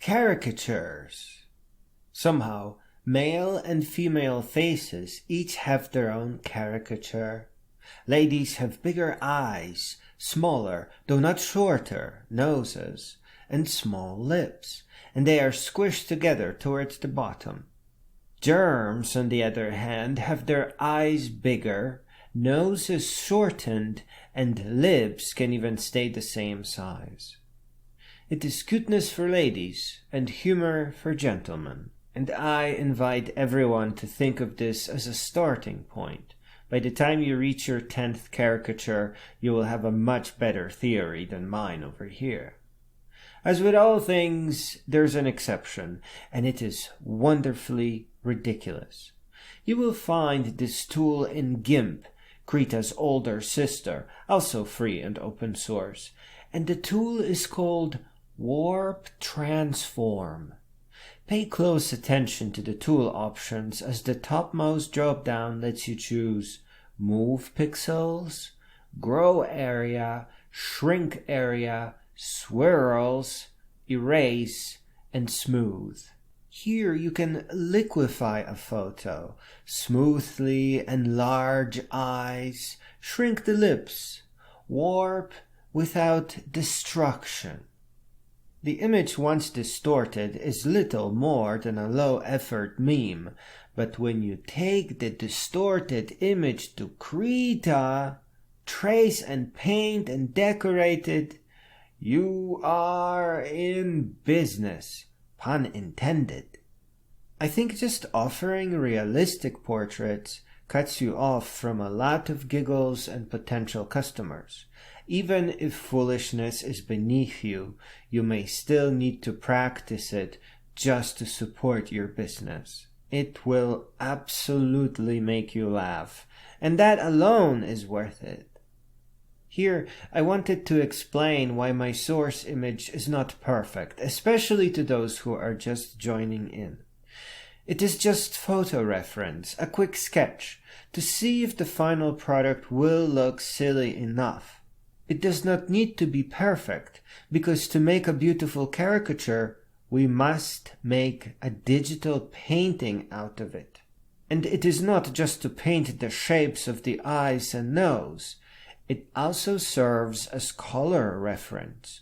caricatures. Somehow, male and female faces each have their own caricature. Ladies have bigger eyes, smaller, though not shorter, noses, and small lips, and they are squished together towards the bottom. Germs, on the other hand, have their eyes bigger, noses shortened, and lips can even stay the same size. It is cuteness for ladies and humor for gentlemen, and I invite everyone to think of this as a starting point. By the time you reach your 10th caricature, you will have a much better theory than mine over here. As with all things, there's an exception, and it is wonderfully ridiculous. You will find this tool in GIMP, Krita's older sister, also free and open source, and the tool is called Warp Transform. Pay close attention to the tool options as the topmost dropdown lets you choose Move Pixels, Grow Area, Shrink Area, Swirls, Erase, and Smooth. Here you can liquefy a photo, smoothly enlarge eyes, shrink the lips, warp without destruction. The image once distorted is little more than a low-effort meme, but when you take the distorted image to Krita, trace and paint and decorate it, you are in business, pun intended. I think just offering realistic portraits cuts you off from a lot of giggles and potential customers. Even if foolishness is beneath you, you may still need to practice it just to support your business. It will absolutely make you laugh, and that alone is worth it. Here, I wanted to explain why my source image is not perfect, especially to those who are just joining in. It is just photo reference, a quick sketch, to see if the final product will look silly enough. It does not need to be perfect, because to make a beautiful caricature, we must make a digital painting out of it. And it is not just to paint the shapes of the eyes and nose. It also serves as color reference.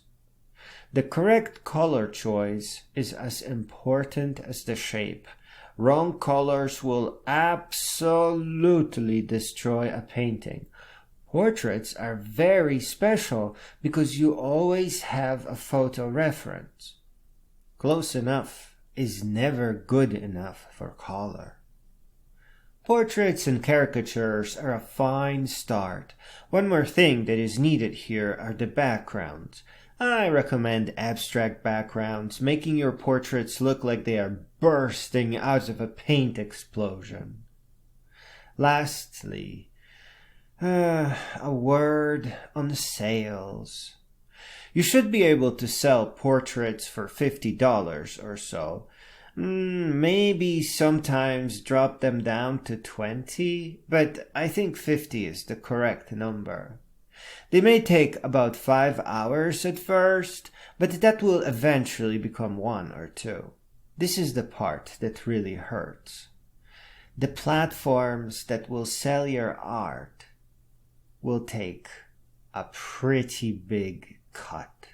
The correct color choice is as important as the shape. Wrong colors will absolutely destroy a painting. Portraits are very special because you always have a photo reference. Close enough is never good enough for color. Portraits and caricatures are a fine start. One more thing that is needed here are the backgrounds. I recommend abstract backgrounds, making your portraits look like they are bursting out of a paint explosion. Lastly, a word on sales. You should be able to sell portraits for $50 or so. Maybe sometimes drop them down to $20, but I think 50 is the correct number. They may take about 5 hours at first, but that will eventually become 1 or 2. This is the part that really hurts. The platforms that will sell your art will take a pretty big cut.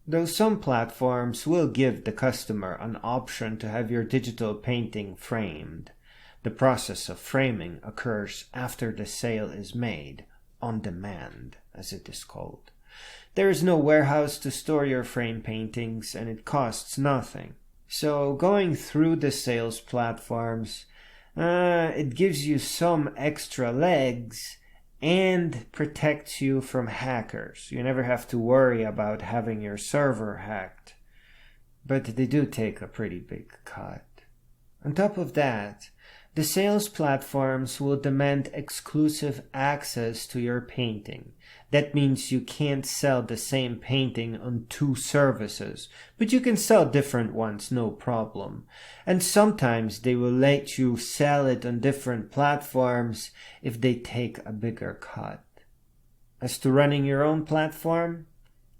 Though some platforms will give the customer an option to have your digital painting framed, the process of framing occurs after the sale is made, on demand, as it is called. There is no warehouse to store your frame paintings, and it costs nothing. So going through the sales platforms, it gives you some extra legs and protects you from hackers. You never have to worry about having your server hacked. But they do take a pretty big cut. On top of that, the sales platforms will demand exclusive access to your painting. That means you can't sell the same painting on 2 services, but you can sell different ones, no problem. And sometimes they will let you sell it on different platforms if they take a bigger cut. As to running your own platform?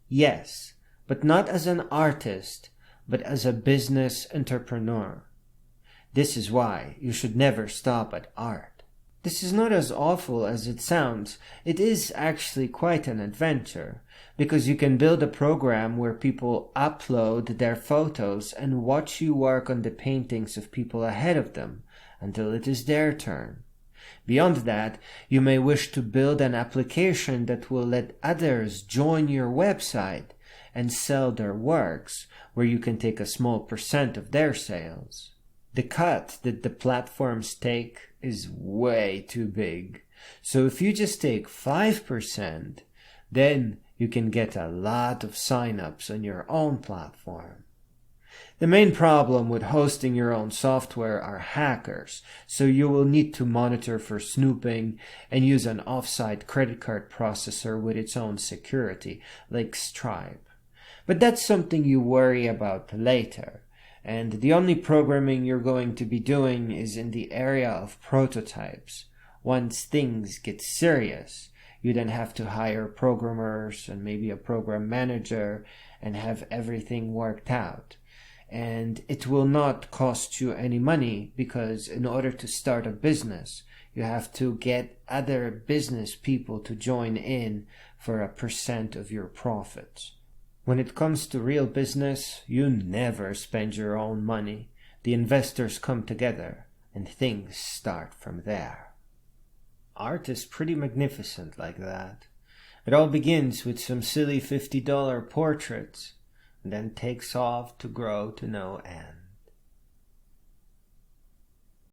Yes, but not as an artist, but as a business entrepreneur. This is why you should never stop at art. This is not as awful as it sounds. It is actually quite an adventure, because you can build a program where people upload their photos and watch you work on the paintings of people ahead of them until it is their turn. Beyond that, you may wish to build an application that will let others join your website and sell their works, where you can take a small percent of their sales. The cut that the platforms take is way too big. So if you just take 5%, then you can get a lot of sign-ups on your own platform. The main problem with hosting your own software are hackers, so you will need to monitor for snooping and use an off-site credit card processor with its own security, like Stripe. But that's something you worry about later, and the only programming you're going to be doing is in the area of prototypes. Once things get serious, you then have to hire programmers and maybe a program manager and have everything worked out. And it will not cost you any money, because in order to start a business, you have to get other business people to join in for a percent of your profits. When it comes to real business, you never spend your own money. The investors come together and things start from there. Art is pretty magnificent like that. It all begins with some silly $50 portraits, and then takes off to grow to no end.